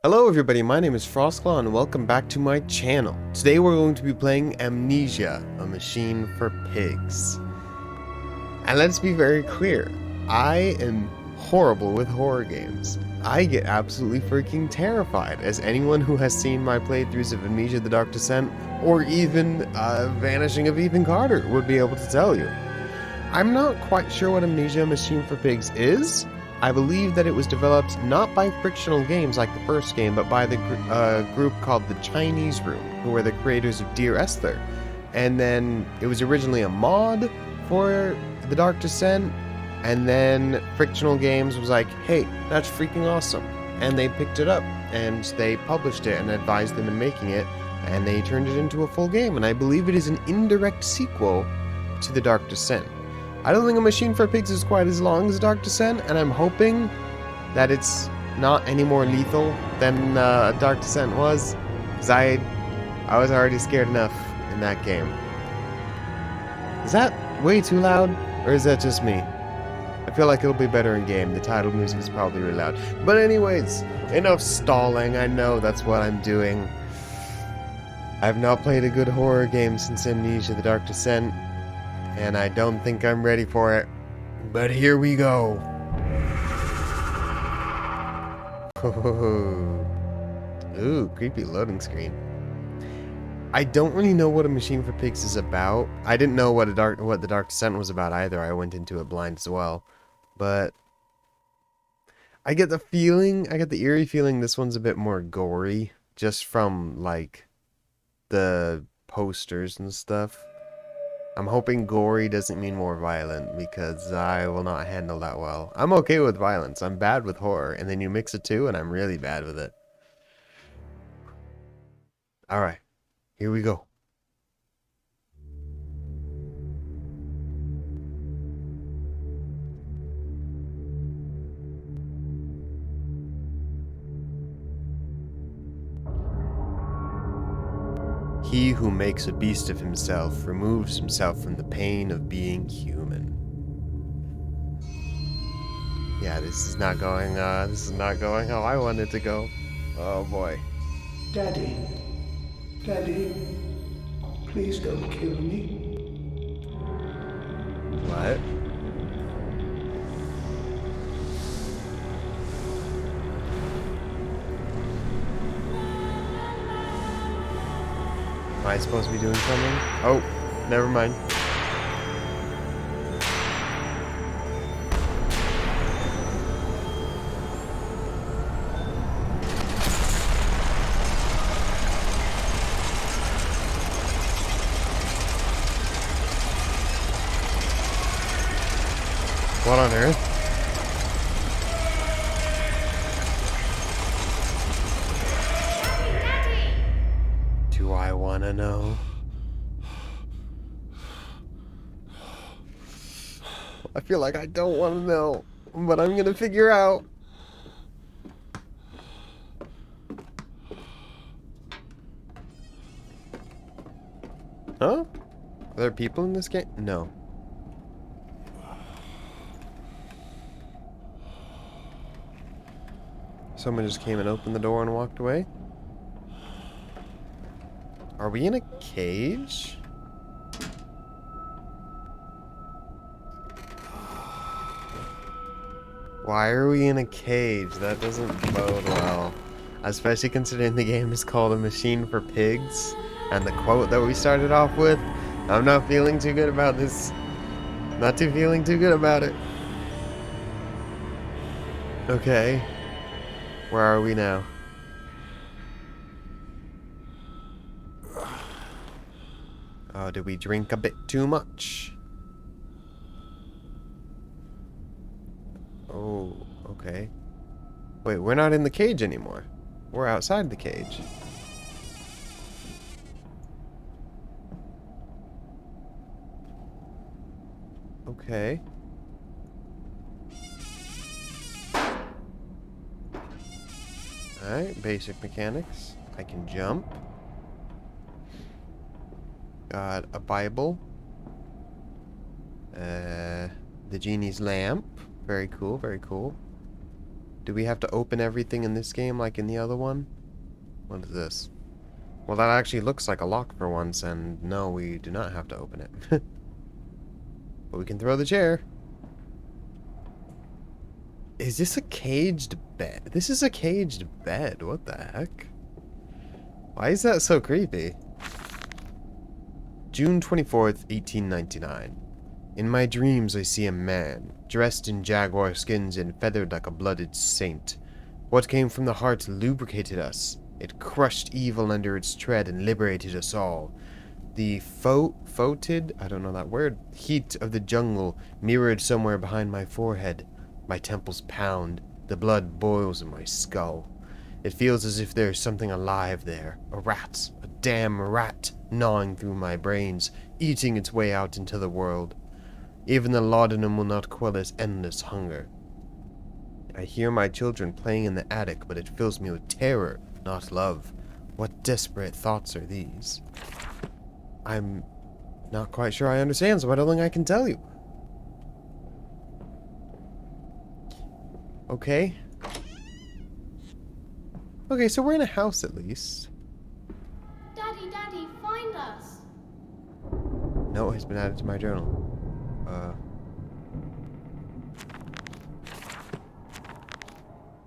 Hello everybody, my name is Frostclaw and welcome back to my channel. Today we're going to be playing Amnesia, a machine for pigs. And let's be very clear, I am horrible with horror games. I get absolutely freaking terrified, as anyone who has seen my playthroughs of Amnesia the Dark Descent, or even Vanishing of Ethan Carter would be able to tell you. I'm not quite sure what Amnesia Machine for Pigs is. I believe that it was developed not by Frictional Games like the first game, but by the group called the Chinese Room, who were the creators of Dear Esther. And then it was originally a mod for The Dark Descent, and then Frictional Games was like, hey, that's freaking awesome. And they picked it up, and they published it and advised them in making it, and they turned it into a full game, and I believe it is an indirect sequel to The Dark Descent. I don't think A Machine for Pigs is quite as long as Dark Descent, and I'm hoping that it's not any more lethal than Dark Descent was, because I was already scared enough in that game. Is that way too loud, or is that just me? I feel like it'll be better in game. The title music is probably really loud. But anyways, enough stalling. I know that's what I'm doing. I've not played a good horror game since Amnesia the Dark Descent, and I don't think I'm ready for it. But here we go. Ooh, creepy loading screen. I don't really know what A Machine for Pigs is about. I didn't know what the Dark Descent was about either. I went into it blind as well. But I get the eerie feeling this one's a bit more gory, just from like the posters and stuff. I'm hoping gory doesn't mean more violent, because I will not handle that well. I'm okay with violence. I'm bad with horror, and then you mix the two, and I'm really bad with it. Alright, here we go. He who makes a beast of himself removes himself from the pain of being human. Yeah, this is not going how I want it to go. Oh boy. Daddy, Daddy, please don't kill me. What? Am I supposed to be doing something? Oh, never mind. What on earth? Do I want to know? I feel like I don't want to know, but I'm gonna figure out. Huh? Are there people in this game? No. Someone just came and opened the door and walked away? Are we in a cage? Why are we in a cage? That doesn't bode well. Especially considering the game is called A Machine for Pigs. And the quote that we started off with. I'm not feeling too good about this. Not too feeling too good about it. Okay. Where are we now? Oh, did we drink a bit too much? Oh, okay. Wait, we're not in the cage anymore. We're outside the cage. Okay. Alright, basic mechanics. I can jump. Got a Bible. The genie's lamp. Very cool, very cool. Do we have to open everything in this game like in the other one? What is this? Well, that actually looks like a lock for once, and no, we do not have to open it. But we can throw the chair. Is this a caged bed? This is a caged bed. What the heck? Why is that so creepy? June 24th, 1899. In my dreams I see a man, dressed in jaguar skins and feathered like a blooded saint. What came from the heart lubricated us. It crushed evil under its tread and liberated us all. The foetid, I don't know that word, heat of the jungle mirrored somewhere behind my forehead. My temples pound. The blood boils in my skull. It feels as if there's something alive there. A rat. A damn rat gnawing through my brains, eating its way out into the world. Even the laudanum will not quell its endless hunger. I hear my children playing in the attic, but it fills me with terror, not love. What desperate thoughts are these? I'm not quite sure I understand, so I don't think I can tell you. Okay. Okay, so we're in a house at least. Daddy, Daddy, find us. Note has been added to my journal.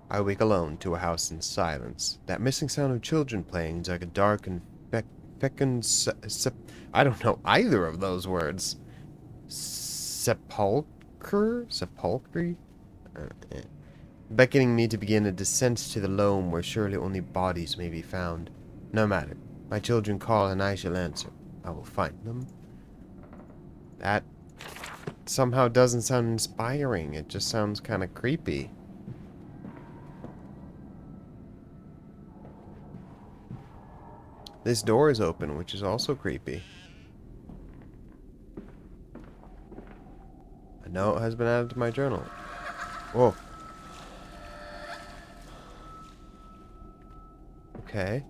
I wake alone to a house in silence. That missing sound of children playing is like a dark and I don't know either of those words. Sepulchre? Sepulchre? Beckoning me to begin a descent to the loam where surely only bodies may be found. No matter. My children call and I shall answer. I will find them. That somehow doesn't sound inspiring. It just sounds kind of creepy. This door is open, which is also creepy. A note has been added to my journal. Whoa. Okay.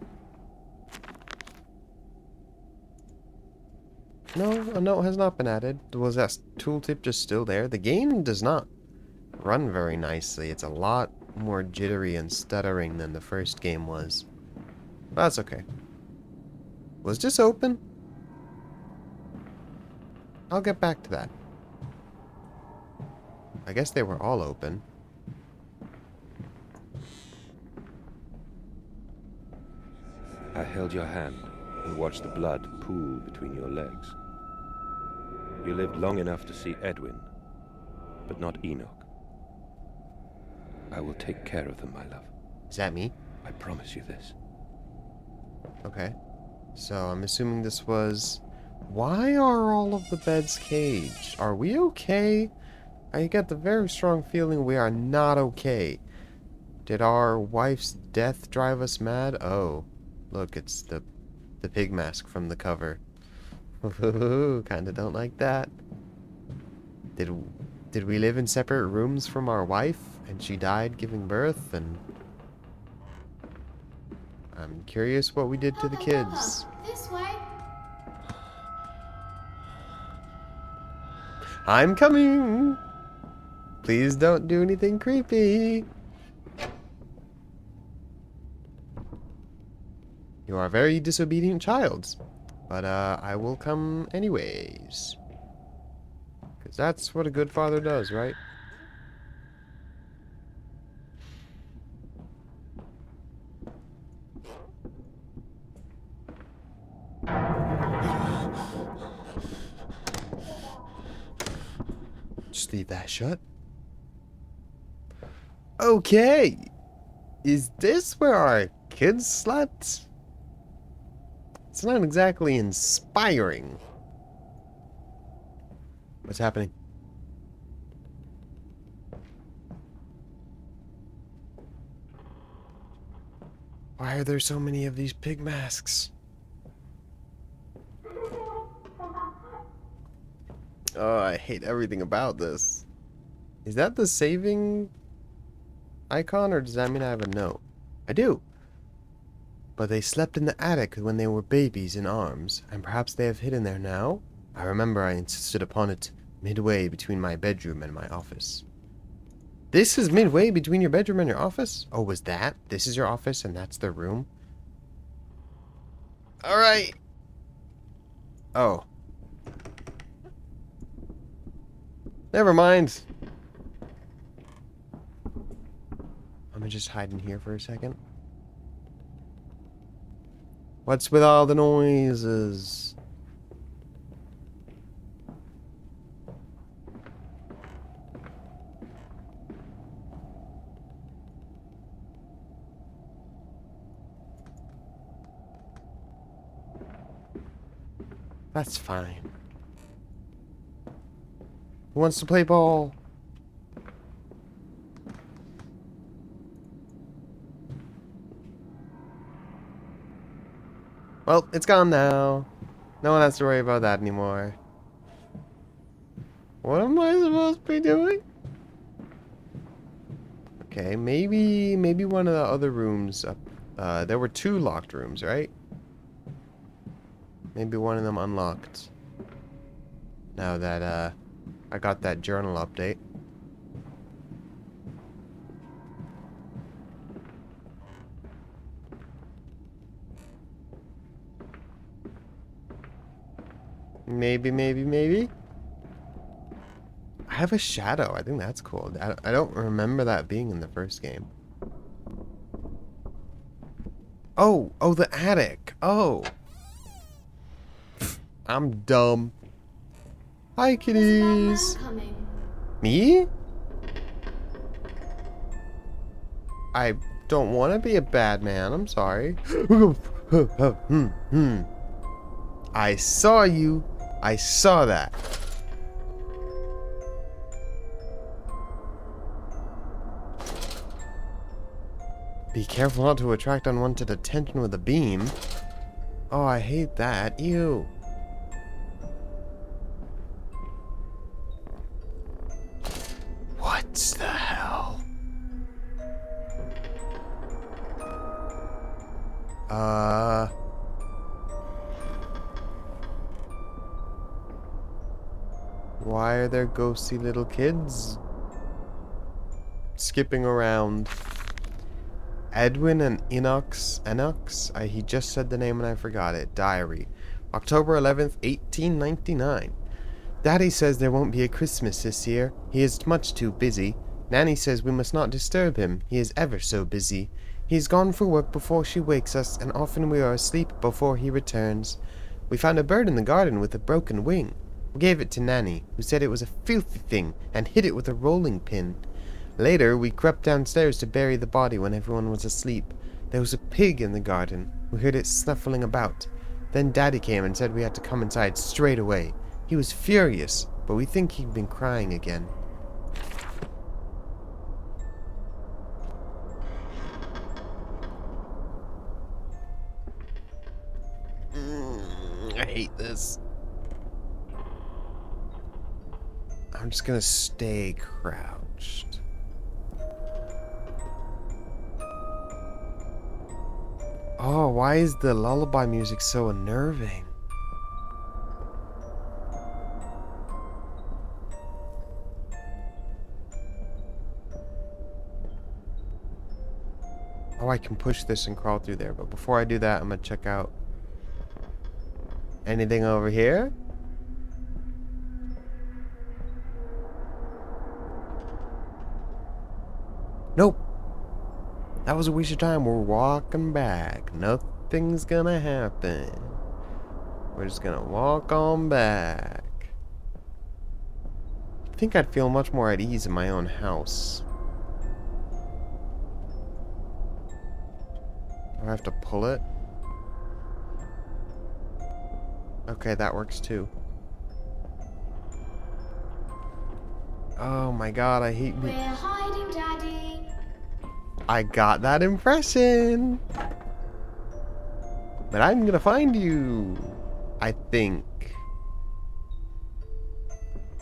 No, a note has not been added. Was that tooltip just still there? The game does not run very nicely. It's a lot more jittery and stuttering than the first game was. But that's okay. Was this open? I'll get back to that. I guess they were all open. I held your hand and watched the blood pool between your legs. You lived long enough to see Edwin, but not Enoch. I will take care of them, my love. Is that me? I promise you this. Okay. So I'm assuming this was... Why are all of the beds caged? Are we okay? I get the very strong feeling we are not okay. Did our wife's death drive us mad? Oh. Look, it's the pig mask from the cover. Kinda don't like that. Did we live in separate rooms from our wife and she died giving birth? And I'm curious what we did to the kids. This way. I'm coming! Please don't do anything creepy. You are a very disobedient child. But, I will come anyways. Because that's what a good father does, right? Just leave that shut. Okay. Is this where our kids slept? It's not exactly inspiring. What's happening? Why are there so many of these pig masks? Oh, I hate everything about this. Is that the saving icon, or does that mean I have a note? I do. But they slept in the attic when they were babies in arms, and perhaps they have hidden there now? I remember I insisted upon it midway between my bedroom and my office. This is midway between your bedroom and your office? Oh, was that? This is your office and that's the room? Alright. Oh. Never mind. I'm gonna just hide in here for a second. What's with all the noises? That's fine. Who wants to play ball? Well, it's gone now. No one has to worry about that anymore. What am I supposed to be doing? Okay, maybe one of the other rooms up. There were 2 locked rooms, right? Maybe one of them unlocked. Now that I got that journal update. Maybe. I have a shadow. I think that's cool. I don't remember that being in the first game. Oh, the attic. Oh. I'm dumb. Hi, kitties. There's a bad man coming. Me? I don't want to be a bad man. I'm sorry. I saw you. I saw that. Be careful not to attract unwanted attention with a beam. Oh, I hate that. Ew. What the hell? Why are there ghosty little kids skipping around? Edwin and Enox, he just said the name and I forgot it. Diary. October 11th, 1899. Daddy says there won't be a Christmas this year. He is much too busy. Nanny says we must not disturb him. He is ever so busy. He is gone for work before she wakes us, and often we are asleep before he returns. We found a bird in the garden with a broken wing. We gave it to Nanny, who said it was a filthy thing, and hid it with a rolling pin. Later, we crept downstairs to bury the body when everyone was asleep. There was a pig in the garden. We heard it snuffling about. Then Daddy came and said we had to come inside straight away. He was furious, but we think he'd been crying again. I hate this. I'm just gonna stay crouched. Oh, why is the lullaby music so unnerving? Oh, I can push this and crawl through there, but before I do that, I'm gonna check out anything over here. Nope. That was a waste of time. We're walking back. Nothing's gonna happen. We're just gonna walk on back. I think I'd feel much more at ease in my own house. Do I have to pull it? Okay, that works too. Oh my god, I hate We're hiding, Daddy. I got that impression. But I'm gonna find you. I think.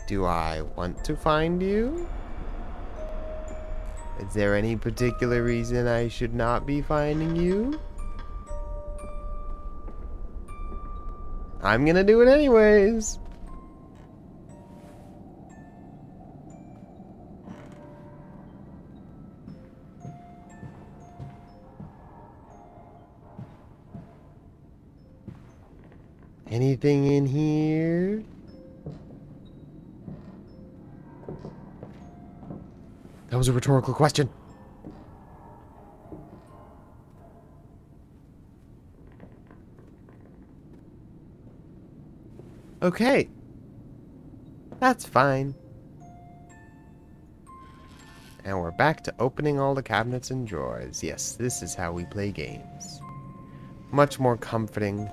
Do I want to find you? Is there any particular reason I should not be finding you? I'm gonna do it anyways. Anything in here? That was a rhetorical question. Okay. That's fine. And we're back to opening all the cabinets and drawers. Yes, this is how we play games. Much more comforting.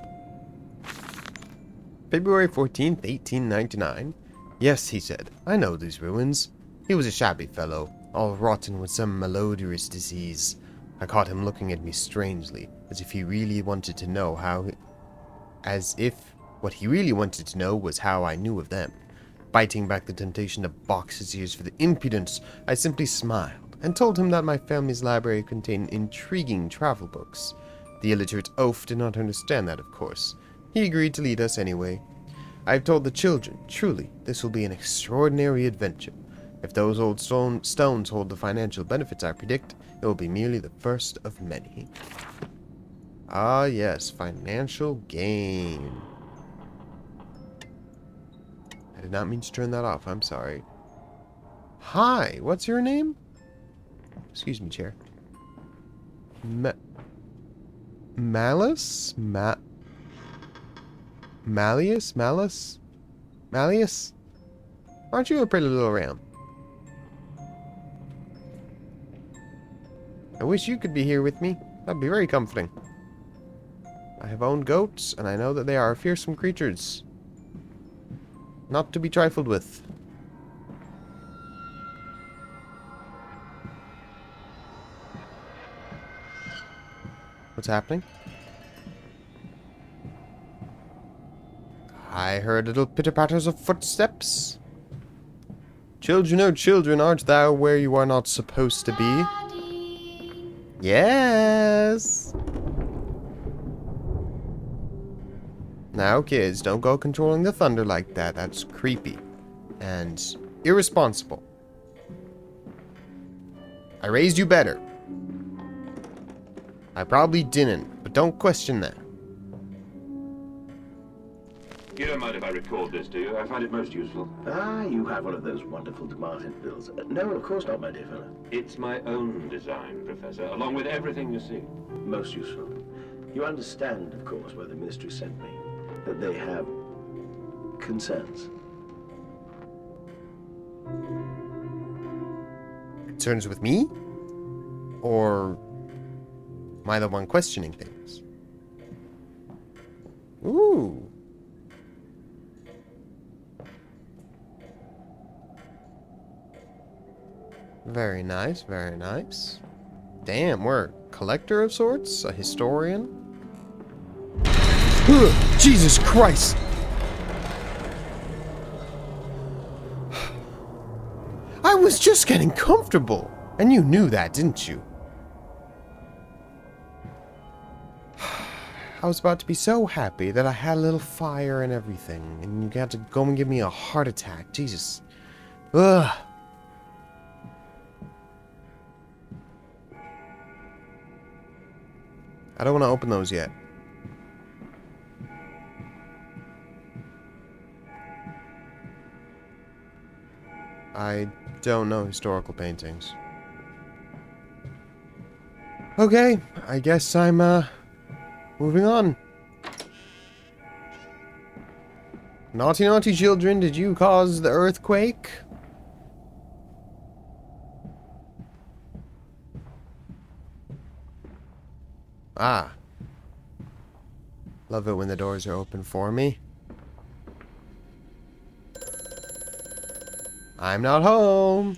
February 14th, 1899. Yes, he said, I know these ruins. He was a shabby fellow, all rotten with some malodorous disease. I caught him looking at me strangely, as if he really wanted to know as if what he really wanted to know was how I knew of them. Biting back the temptation to box his ears for the impudence, I simply smiled and told him that my family's library contained intriguing travel books. The illiterate oaf did not understand that, of course. He agreed to lead us anyway. I have told the children, truly, this will be an extraordinary adventure. If those old stones hold the financial benefits I predict, it will be merely the first of many. Ah, yes, financial gain. I did not mean to turn that off. I'm sorry. Hi, what's your name? Excuse me, chair. Malice? Malleus? Malice? Malleus? Aren't you a pretty little ram? I wish you could be here with me. That'd be very comforting. I have owned goats, and I know that they are fearsome creatures. Not to be trifled with. What's happening? I heard little pitter-patters of footsteps. Children, oh children, art thou where you are not supposed to be? Daddy. Yes! Now, kids, don't go controlling the thunder like that. That's creepy. And irresponsible. I raised you better. I probably didn't, but don't question that. You don't mind if I record this, do you? I find it most useful. Ah, you have one of those wonderful Martin bills. No, of course not, my dear fellow. It's my own design, Professor, along with everything you see. Most useful. You understand, of course, why the ministry sent me. That they have concerns. Concerns with me? Or am I the one questioning things? Ooh. Very nice, very nice. Damn, we're a collector of sorts? A historian? Ugh, Jesus Christ! I was just getting comfortable! And you knew that, didn't you? I was about to be so happy that I had a little fire and everything, and you got to go and give me a heart attack. Jesus. Ugh. I don't want to open those yet. I don't know historical paintings. Okay, I guess I'm, moving on. Naughty, naughty children, did you cause the earthquake? Ah. Love it when the doors are open for me. I'm not home.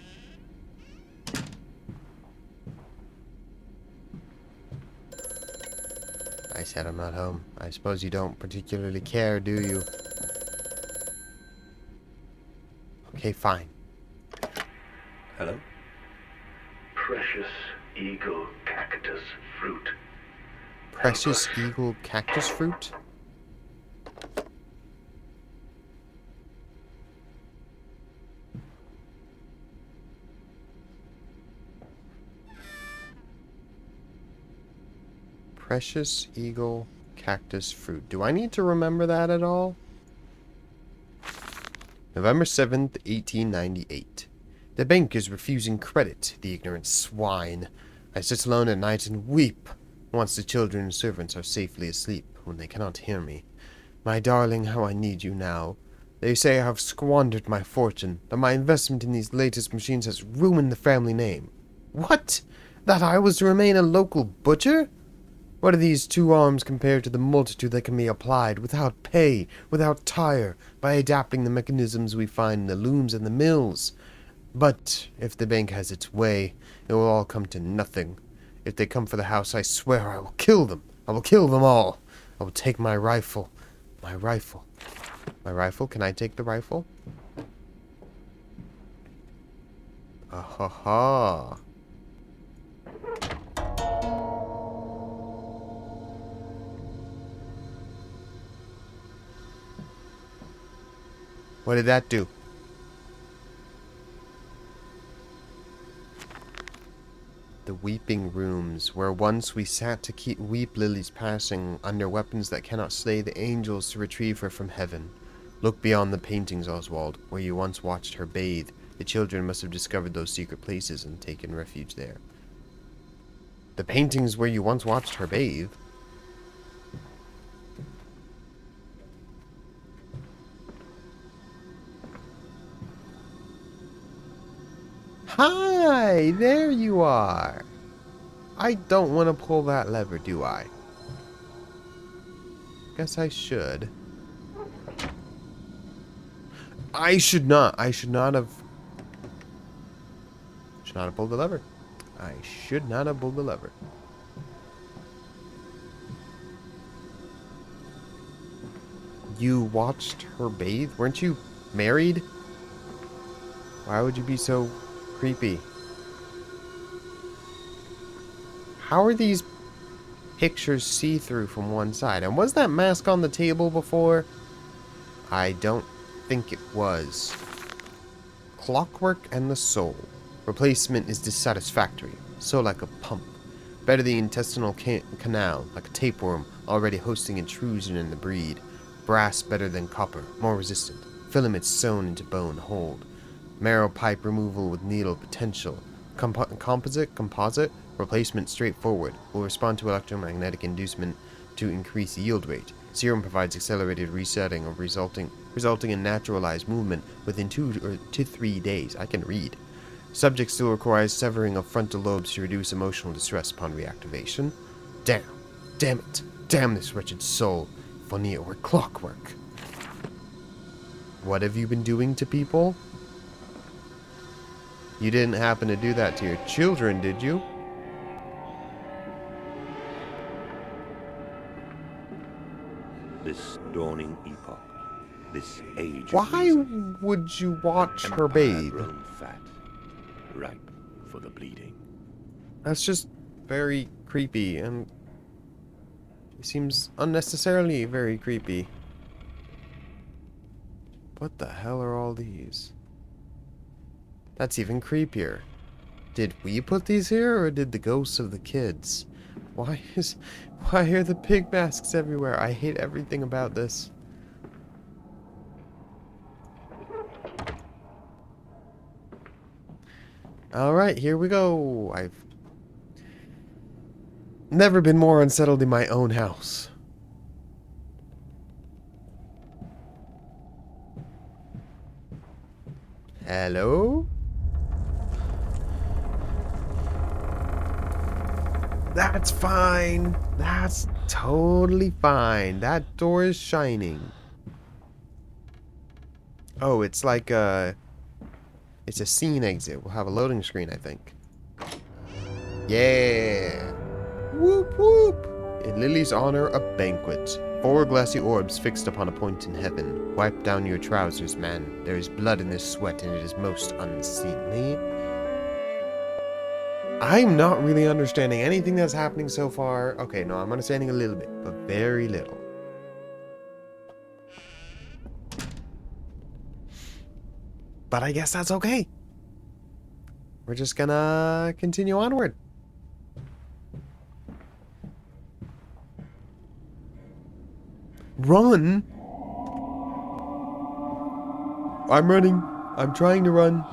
I said I'm not home. I suppose you don't particularly care, do you? Okay, fine. Hello? Precious eagle cactus fruit. Precious eagle cactus fruit? Precious eagle Cactus fruit. Do I need to remember that at all? November 7th, 1898. The bank is refusing credit, the ignorant swine. I sit alone at night and weep, once the children and servants are safely asleep, when they cannot hear me. My darling, how I need you now. They say I have squandered my fortune, that my investment in these latest machines has ruined the family name. What? That I was to remain a local butcher? What are these 2 arms compared to the multitude that can be applied, without pay, without tire, by adapting the mechanisms we find in the looms and the mills? But if the bank has its way, it will all come to nothing. If they come for the house, I swear I will kill them. I will kill them all. I will take my rifle. My rifle. My rifle? Can I take the rifle? Ah-ha-ha. What did that do? The weeping rooms, where once we sat to keep weep lilies passing under weapons that cannot slay the angels to retrieve her from heaven. Look beyond the paintings, Oswald, where you once watched her bathe. The children must have discovered those secret places and taken refuge there. The paintings where you once watched her bathe? Hi, there you are. I don't want to pull that lever, do I? Guess I should. I should not have pulled the lever. I should not have pulled the lever. You watched her bathe? Weren't you married? Why would you be so creepy? How are these pictures see-through from one side? And was that mask on the table before? I don't think it was. Clockwork and the soul. Replacement is dissatisfactory. So like a pump. Better the intestinal canal, like a tapeworm already hosting intrusion in the breed. Brass better than copper, more resistant. Filaments sewn into bone hold. Marrow pipe removal with needle potential. Composite. Replacement straightforward. Will respond to electromagnetic inducement to increase yield rate. Serum provides accelerated resetting of resulting in naturalized movement within 2 to 3 days. I can read. Subject still requires severing of frontal lobes to reduce emotional distress upon reactivation. Damn it. Damn this wretched soul. If only it were clockwork. What have you been doing to people? You didn't happen to do that to your children, did you? This dawning epoch, this age of Why reason, would you watch her empire bathe? grown fat, ripe for the bleeding. That's just very creepy, and it seems unnecessarily very creepy. What the hell are all these? That's even creepier. Did we put these here, or did the ghosts of the kids? Why are the pig masks everywhere? I hate everything about this. Alright, here we go. I've never been more unsettled in my own house. Hello? That's fine. That's totally fine. That door is shining. Oh, it's like it's a scene exit. We'll have a loading screen, I think. Yeah. Whoop whoop. In Lily's honor, a banquet. 4 glassy orbs fixed upon a point in heaven. Wipe down your trousers, man. There is blood in this sweat, and it is most unseemly. I'm not really understanding anything that's happening so far. Okay, no, I'm understanding a little bit, but very little. But I guess that's okay. We're just gonna continue onward. Run? I'm running. I'm trying to run.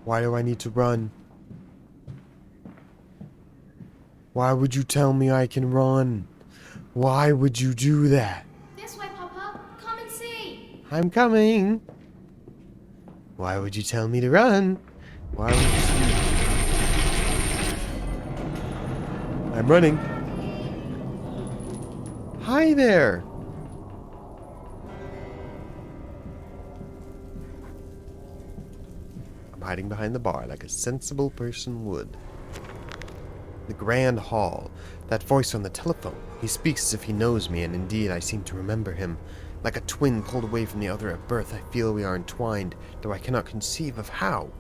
Why do I need to run? Why would you tell me I can run? Why would you do that? This way, Papa. Come and see. I'm coming. Why would you tell me to run? Why would you... I'm running. Hi there. I'm hiding behind the bar like a sensible person would. The grand hall. That voice on the telephone. He speaks as if he knows me, and indeed I seem to remember him. Like a twin pulled away from the other at birth, I feel we are entwined, though I cannot conceive of how.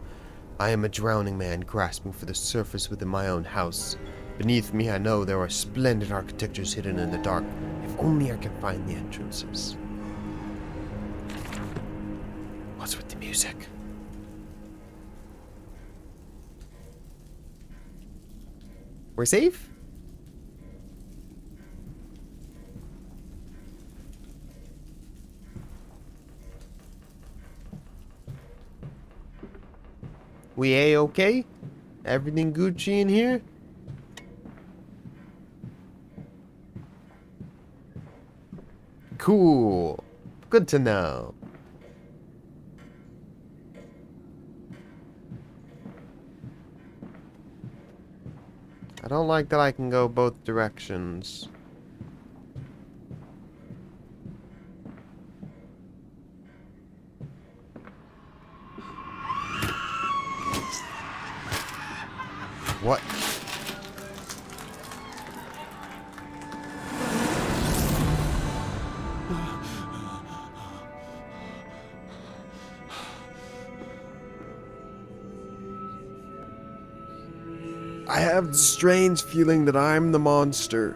I am a drowning man grasping for the surface within my own house. Beneath me I know there are splendid architectures hidden in the dark. If only I can find the entrances. What's with the music? We're safe? We A-okay? Everything Gucci in here? Cool. Good to know. I don't like that I can go both directions. What? I have the strange feeling that I'm the monster.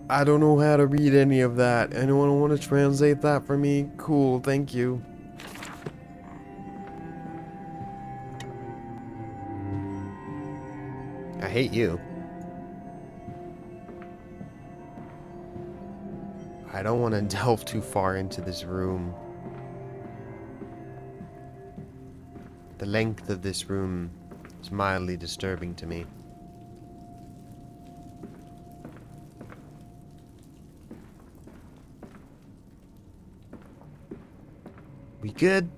I don't know how to read any of that. Anyone want to translate that for me? Cool, thank you. I hate you. I don't want to delve too far into this room. The length of this room is mildly disturbing to me. We good?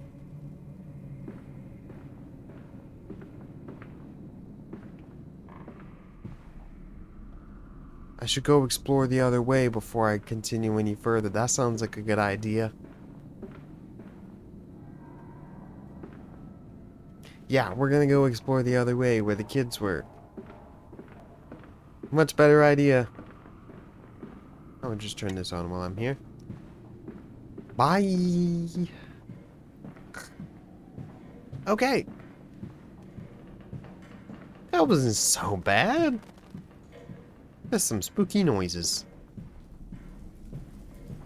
I should go explore the other way before I continue any further. That sounds like a good idea. Yeah, we're gonna go explore the other way where the kids were. Much better idea. I'll just turn this on while I'm here. Bye. Okay. That wasn't so bad. There's some spooky noises.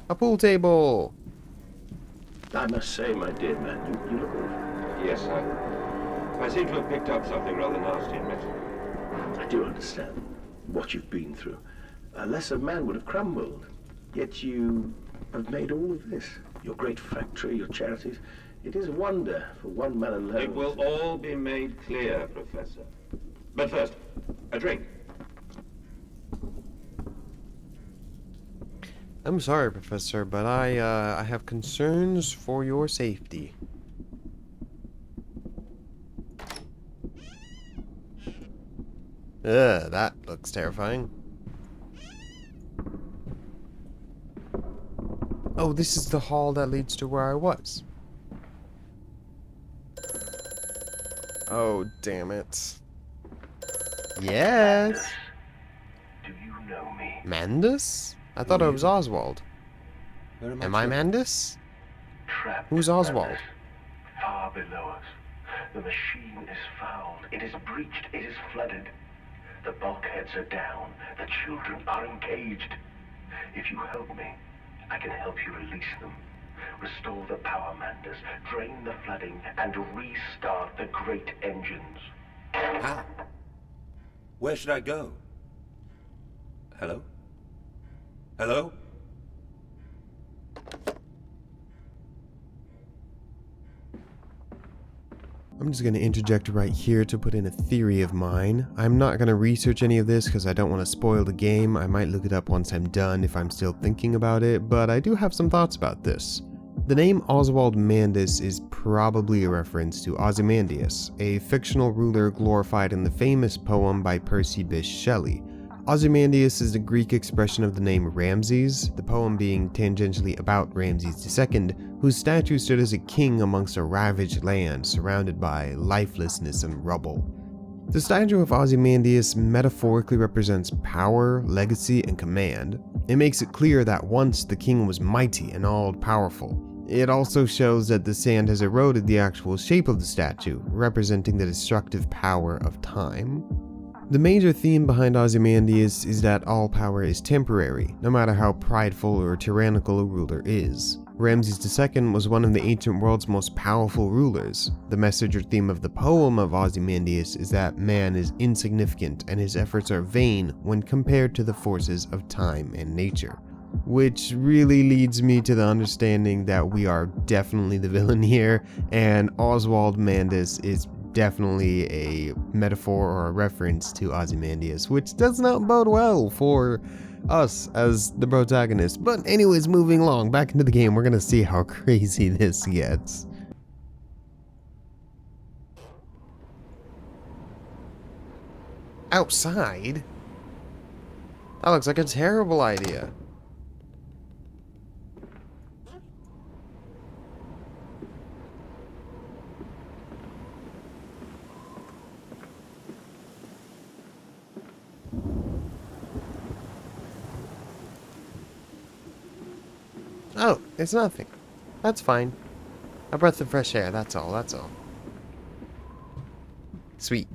A pool table. I must say, my dear man, you look awful. Yes, I seem to have picked up something rather nasty in metal. I do understand what you've been through. A lesser man would have crumbled. Yet you have made all of this. Your great factory, your charities. It is a wonder for one man alone. It will all be made clear, Professor. But first, a drink. I'm sorry, Professor, but I have concerns for your safety. Ugh, that looks terrifying. Oh, this is the hall that leads to where I was. Oh, damn it. Yes. Do you know me? Mandus? I thought it was Oswald. Am I Mandus? Trapped Who's Oswald? far below us. The machine is fouled. It is breached. It is flooded. The bulkheads are down. The children are engaged. If you help me, I can help you release them. Restore the power manders, drain the flooding, and restart the great engines. How? Where should I go? Hello? Hello? I'm just going to interject right here to put in a theory of mine. I'm not going to research any of this because I don't want to spoil the game. I might look it up once I'm done if I'm still thinking about it, but I do have some thoughts about this. The name Oswald Mandus is probably a reference to Ozymandias, a fictional ruler glorified in the famous poem by Percy Bysshe Shelley. Ozymandias is the Greek expression of the name Ramses, the poem being tangentially about Ramses II, whose statue stood as a king amongst a ravaged land surrounded by lifelessness and rubble. The statue of Ozymandias metaphorically represents power, legacy, and command. It makes it clear that once the king was mighty and all-powerful. It also shows that the sand has eroded the actual shape of the statue, representing the destructive power of time. The major theme behind Ozymandias is that all power is temporary, no matter how prideful or tyrannical a ruler is. Ramses II was one of the ancient world's most powerful rulers. The message or theme of the poem of Ozymandias is that man is insignificant and his efforts are vain when compared to the forces of time and nature. Which really leads me to the understanding that we are definitely the villain here, and Oswald Mandus is definitely a metaphor or a reference to Ozymandias, which does not bode well for us as the protagonist. But anyways, moving along, back into the game, we're gonna see how crazy this gets. Outside? That looks like a terrible idea. Oh, it's nothing. That's fine. A breath of fresh air, that's all, that's all. Sweet.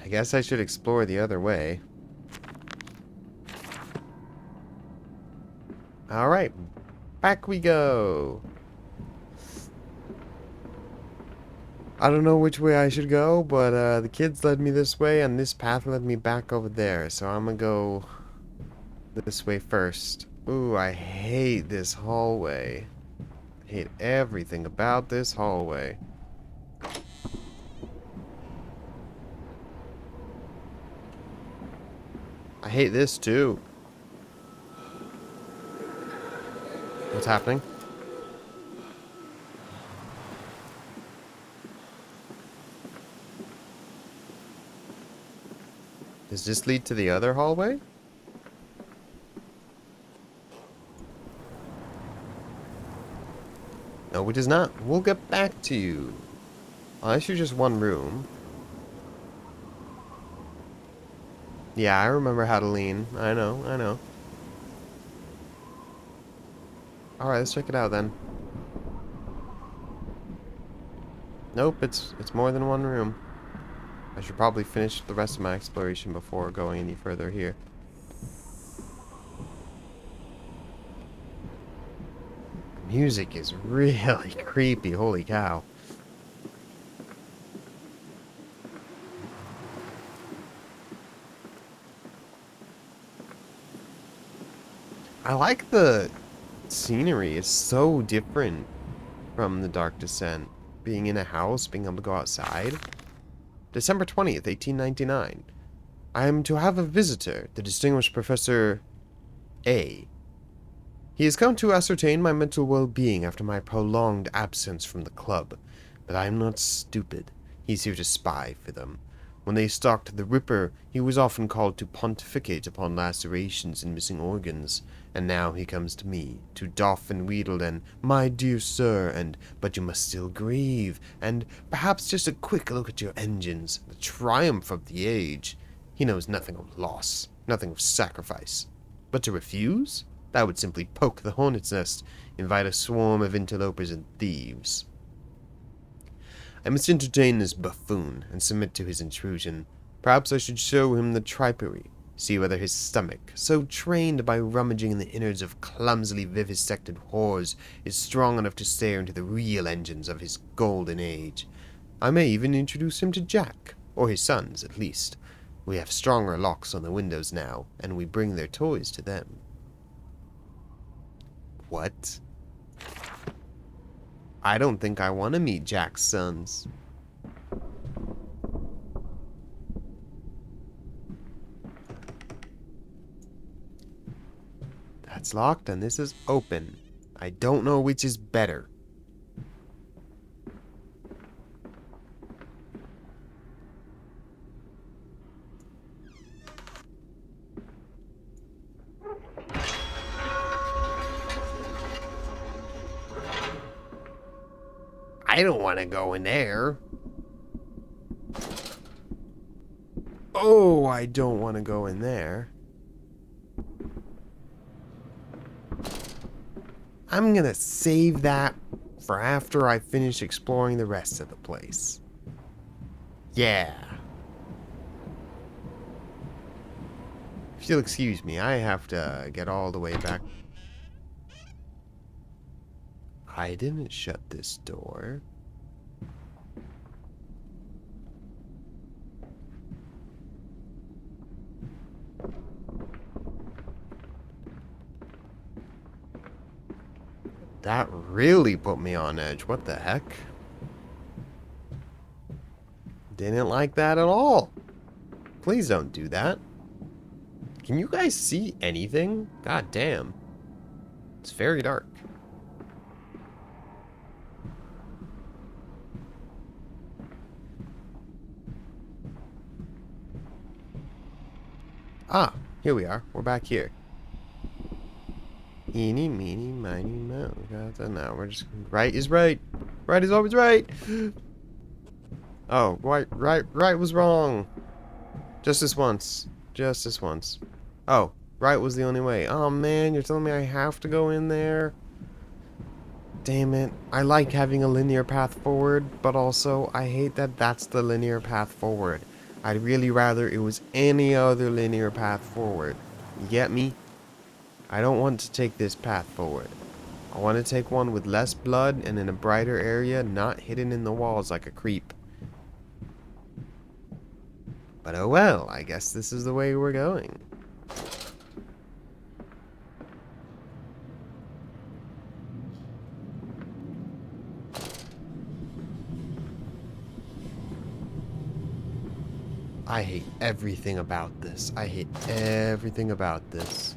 I guess I should explore the other way. Alright, back we go. I don't know which way I should go, but the kids led me this way and this path led me back over there, so I'm gonna go this way first. Ooh, I hate this hallway. I hate everything about this hallway. I hate this too. What's happening? Does this lead to the other hallway? No, it does not. We'll get back to you. Oh, this is just one room. Yeah, I remember how to lean. I know, I know. Alright, let's check it out then. Nope, it's more than one room. I should probably finish the rest of my exploration before going any further here. Music is really creepy, holy cow. I like the scenery, it's so different from The Dark Descent. Being in a house, being able to go outside. December 20th, 1899. I am to have a visitor, the distinguished Professor A. He has come to ascertain my mental well-being after my prolonged absence from the club. But I am not stupid. He's here to spy for them. When they stalked the Ripper, he was often called to pontificate upon lacerations and missing organs. And now he comes to me, to doff and wheedle and, my dear sir, and, but you must still grieve, and perhaps just a quick look at your engines, the triumph of the age. He knows nothing of loss, nothing of sacrifice. But to refuse? That would simply poke the hornet's nest, invite a swarm of interlopers and thieves. I must entertain this buffoon and submit to his intrusion. Perhaps I should show him the tripery. See whether his stomach, so trained by rummaging in the innards of clumsily vivisected whores, is strong enough to stare into the real engines of his golden age. I may even introduce him to Jack, or his sons at least. We have stronger locks on the windows now, and we bring their toys to them. What? I don't think I want to meet Jack's sons. That's locked and this is open. I don't know which is better. I don't want to go in there. Oh, I don't want to go in there. I'm gonna save that for after I finish exploring the rest of the place. Yeah. If you'll excuse me, I have to get all the way back. I didn't shut this door. That really put me on edge. What the heck? Didn't like that at all. Please don't do that. Can you guys see anything? God damn. It's very dark. Ah, here we are. We're back here. Eeny, meeny, miny, mo. Now we're just... Right is right. Right is always right. Oh, right was wrong. Just this once. Just this once. Oh, right was the only way. Oh man, you're telling me I have to go in there? Damn it. I like having a linear path forward, but also I hate that that's the linear path forward. I'd really rather it was any other linear path forward. You get me? I don't want to take this path forward. I want to take one with less blood and in a brighter area, not hidden in the walls like a creep. But oh well, I guess this is the way we're going. I hate everything about this. I hate everything about this.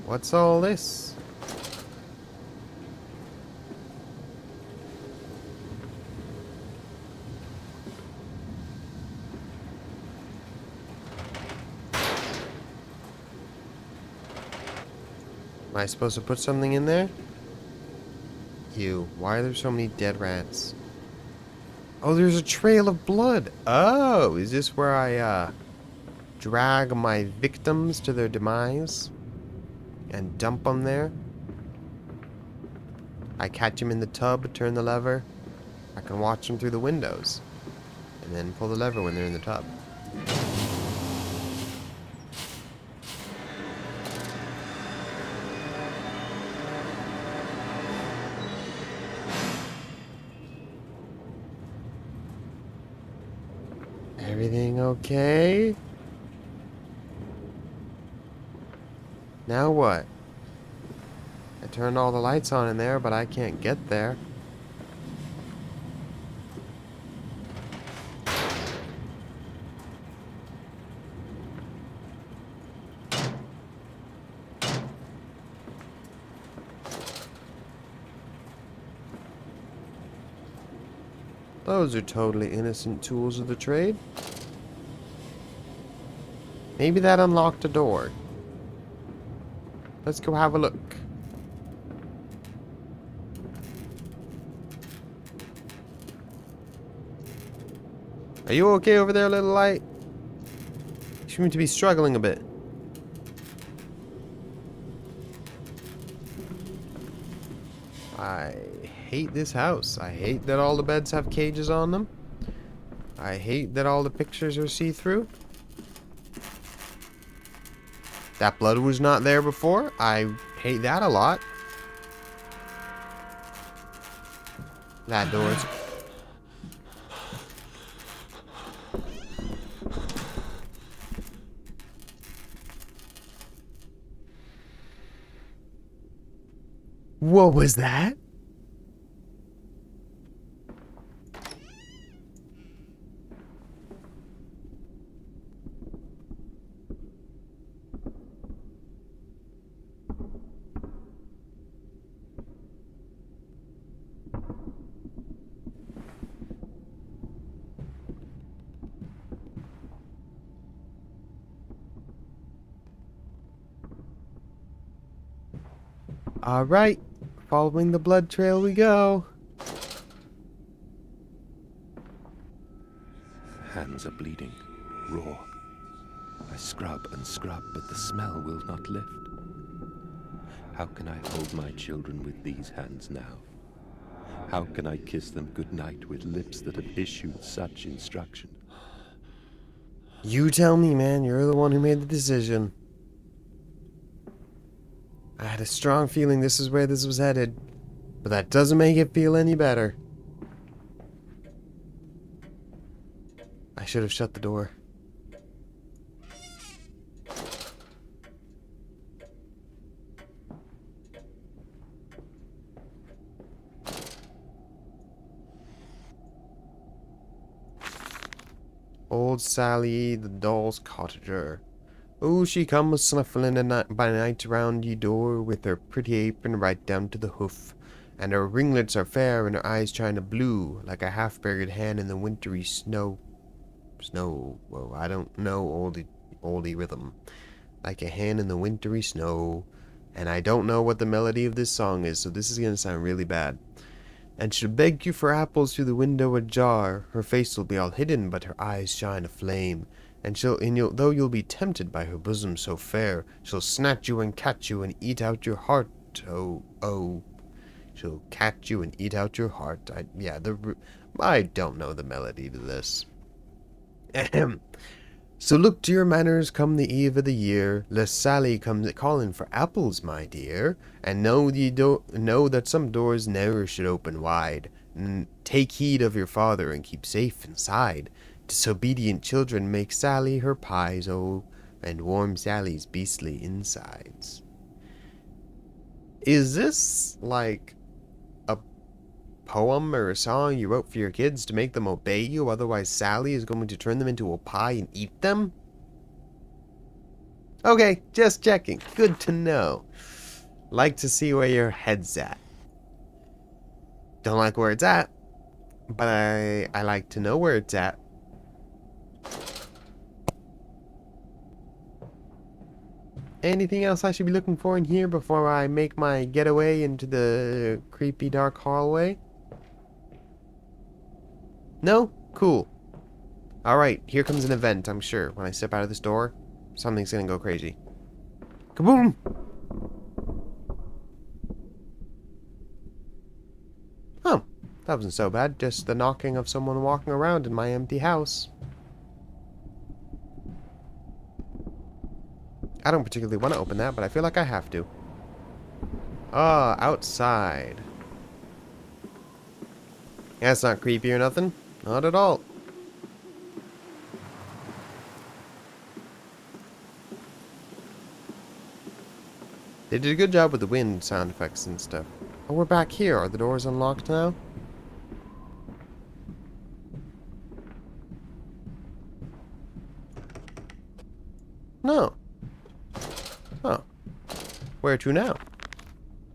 What's all this? Am I supposed to put something in there? Ew, why are there so many dead rats? Oh, there's a trail of blood. Oh, is this where I, drag my victims to their demise? And dump them there? I catch them in the tub, turn the lever. I can watch them through the windows. And then pull the lever when they're in the tub. Everything okay? Now what? I turned all the lights on in there, but I can't get there. Those are totally innocent tools of the trade. Maybe that unlocked a door. Let's go have a look. Are you okay over there, little light? You seem to be struggling a bit. I hate this house. I hate that all the beds have cages on them. I hate that all the pictures are see-through. That blood was not there before. I hate that a lot. That door's... What was that? Alright, following the blood trail we go. Hands are bleeding, raw. I scrub and scrub, but the smell will not lift. How can I hold my children with these hands now? How can I kiss them goodnight with lips that have issued such instruction? You tell me, man. You're the one who made the decision. I had a strong feeling this is where this was headed, but that doesn't make it feel any better. I should have shut the door. Old Sally, the doll's cottager. Oh, she comes snuffling by night around ye door, with her pretty apron right down to the hoof, and her ringlets are fair, and her eyes shine a blue, like a half-buried hen in the wintry snow. Whoa, I don't know oldie rhythm. Like a hen in the wintry snow, and I don't know what the melody of this song is, so this is gonna sound really bad. And she'll beg you for apples through the window ajar. Her face will be all hidden, but her eyes shine a flame. And though you'll be tempted by her bosom so fair, she'll snatch you and catch you and eat out your heart. Oh, oh. She'll catch you and eat out your heart. I don't know the melody to this. Ahem. So look to your manners come the eve of the year, lest Sally comes calling for apples, my dear. And know that some doors never should open wide. Take heed of your father and keep safe inside. Disobedient children make Sally her pies, oh, and warm Sally's beastly insides. Is this like a poem or a song you wrote for your kids to make them obey you, otherwise Sally is going to turn them into a pie and eat them? Okay, just checking. Good to know. Like to see where your head's at. Don't like where it's at, but I like to know where it's at. Anything else I should be looking for in here before I make my getaway into the creepy dark hallway? No? Cool. Alright, here comes an event, I'm sure. When I step out of this door, something's gonna go crazy. Kaboom! Oh, that wasn't so bad. Just the knocking of someone walking around in my empty house. I don't particularly want to open that, but I feel like I have to. Ah, outside. Yeah, it's not creepy or nothing. Not at all. They did a good job with the wind sound effects and stuff. Oh, we're back here. Are the doors unlocked now? No. Oh. Where to now?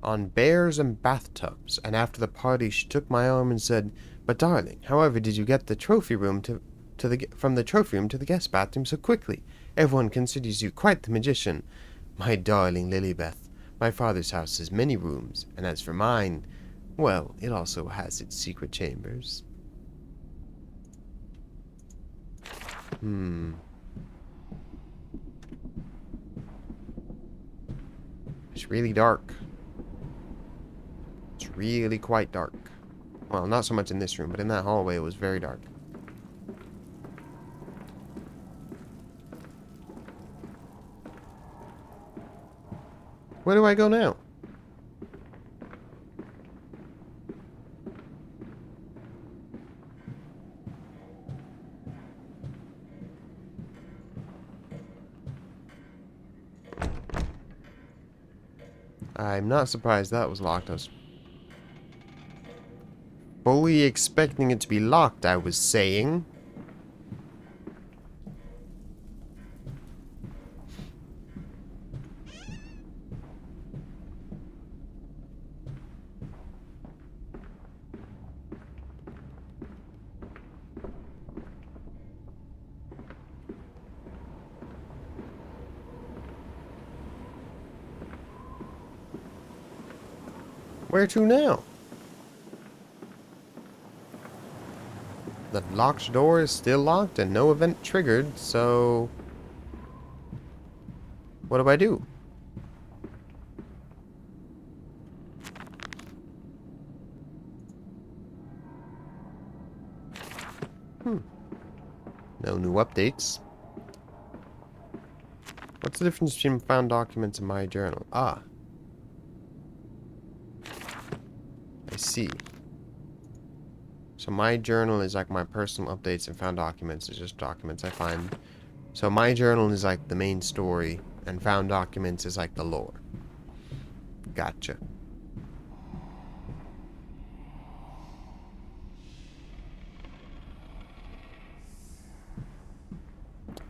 On bears and bathtubs, and after the party she took my arm and said, "But darling, however did you get the trophy room from the trophy room to the guest bathroom so quickly? Everyone considers you quite the magician. My darling Lilybeth, my father's house has many rooms, and as for mine, well, it also has its secret chambers." It's really dark. It's really quite dark. Well, not so much in this room, but in that hallway it was very dark. Where do I go now? I'm not surprised that was locked. I was fully expecting it to be locked, I was saying. Where to now? The locked door is still locked and no event triggered, so... what do I do? No new updates. What's the difference between found documents and my journal? Ah. I see. So my journal is like my personal updates, and found documents is just documents I find. So my journal is like the main story, and found documents is like the lore. Gotcha.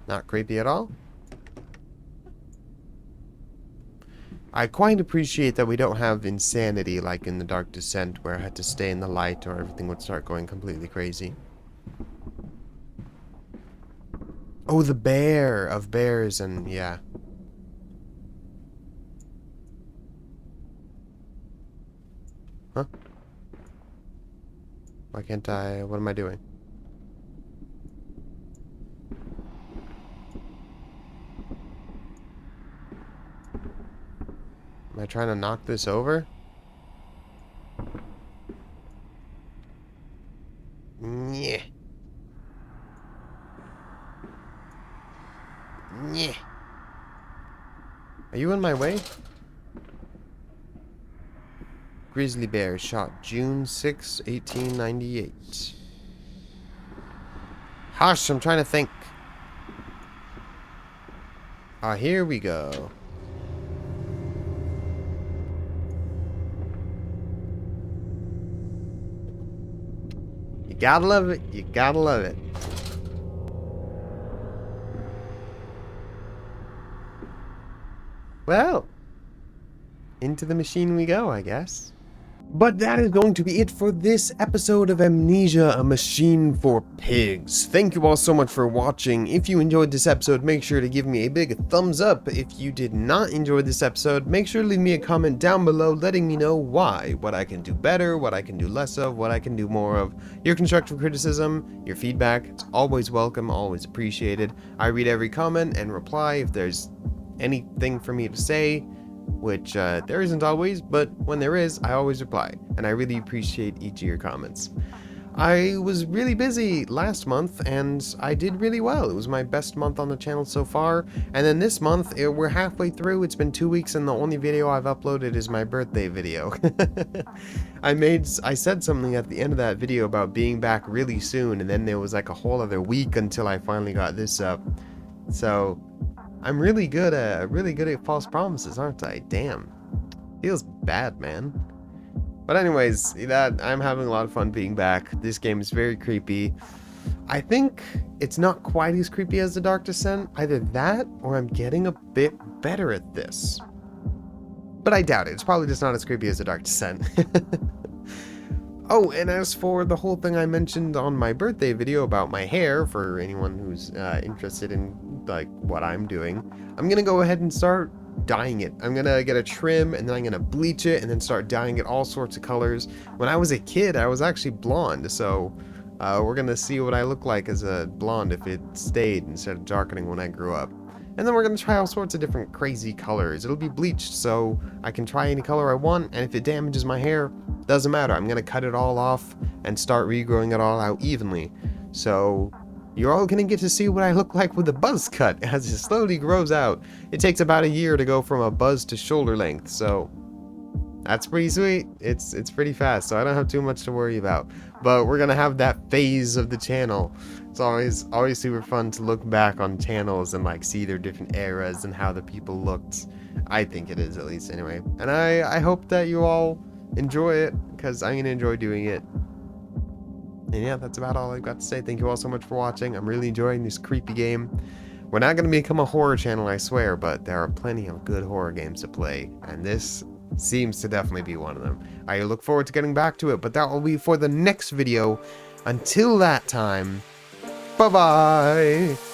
Not creepy at all? I quite appreciate that we don't have insanity like in The Dark Descent, where I had to stay in the light or everything would start going completely crazy. Oh, the bear of bears, and yeah. Huh? Why can't I... what am I doing? Am I trying to knock this over? Yeah. Yeah. Are you in my way? Grizzly bear shot June 6, 1898. Hush, I'm trying to think. Ah, here we go. You gotta love it. You gotta love it. Well, into the machine we go, I guess. But that is going to be it for this episode of Amnesia, a machine for pigs. Thank you all so much for watching. If you enjoyed this episode, make sure to give me a big thumbs up. If you did not enjoy this episode, make sure to leave me a comment down below letting me know why, what I can do better, what I can do less of, what I can do more of. Your constructive criticism, your feedback, it's always welcome, always appreciated. I read every comment and reply if there's anything for me to say, which there isn't always, but when there is, I always reply, and I really appreciate each of your comments. I was really busy last month, and I did really well. It was my best month on the channel so far, and then this month, we're halfway through. It's been 2 weeks, and the only video I've uploaded is my birthday video. I said something at the end of that video about being back really soon, and then there was like a whole other week until I finally got this up. So I'm really good at false promises, aren't I? Damn. Feels bad, man. But anyways, I'm having a lot of fun being back. This game is very creepy. I think it's not quite as creepy as The Dark Descent. Either that, or I'm getting a bit better at this. But I doubt it. It's probably just not as creepy as The Dark Descent. Oh, and as for the whole thing I mentioned on my birthday video about my hair, for anyone who's interested in like what I'm doing, I'm gonna go ahead and start dyeing it. I'm gonna get a trim, and then I'm gonna bleach it, and then start dyeing it all sorts of colors. When I was a kid, I was actually blonde, so we're gonna see what I look like as a blonde if it stayed instead of darkening when I grew up. And then we're going to try all sorts of different crazy colors. It'll be bleached, so I can try any color I want, and if it damages my hair, doesn't matter. I'm going to cut it all off and start regrowing it all out evenly. So you're all going to get to see what I look like with a buzz cut as it slowly grows out. It takes about a year to go from a buzz to shoulder length, so that's pretty sweet. It's pretty fast, so I don't have too much to worry about. But we're gonna have that phase of the channel. It's always super fun to look back on channels and like see their different eras and how the people looked. I think it is, at least, anyway. And I hope that you all enjoy it, because I'm gonna enjoy doing it. And yeah, that's about all I've got to say. Thank you all so much for watching. I'm really enjoying this creepy game. We're not gonna become a horror channel, I swear, but there are plenty of good horror games to play, and this seems to definitely be one of them. I look forward to getting back to it, but that will be for the next video. Until that time, bye-bye!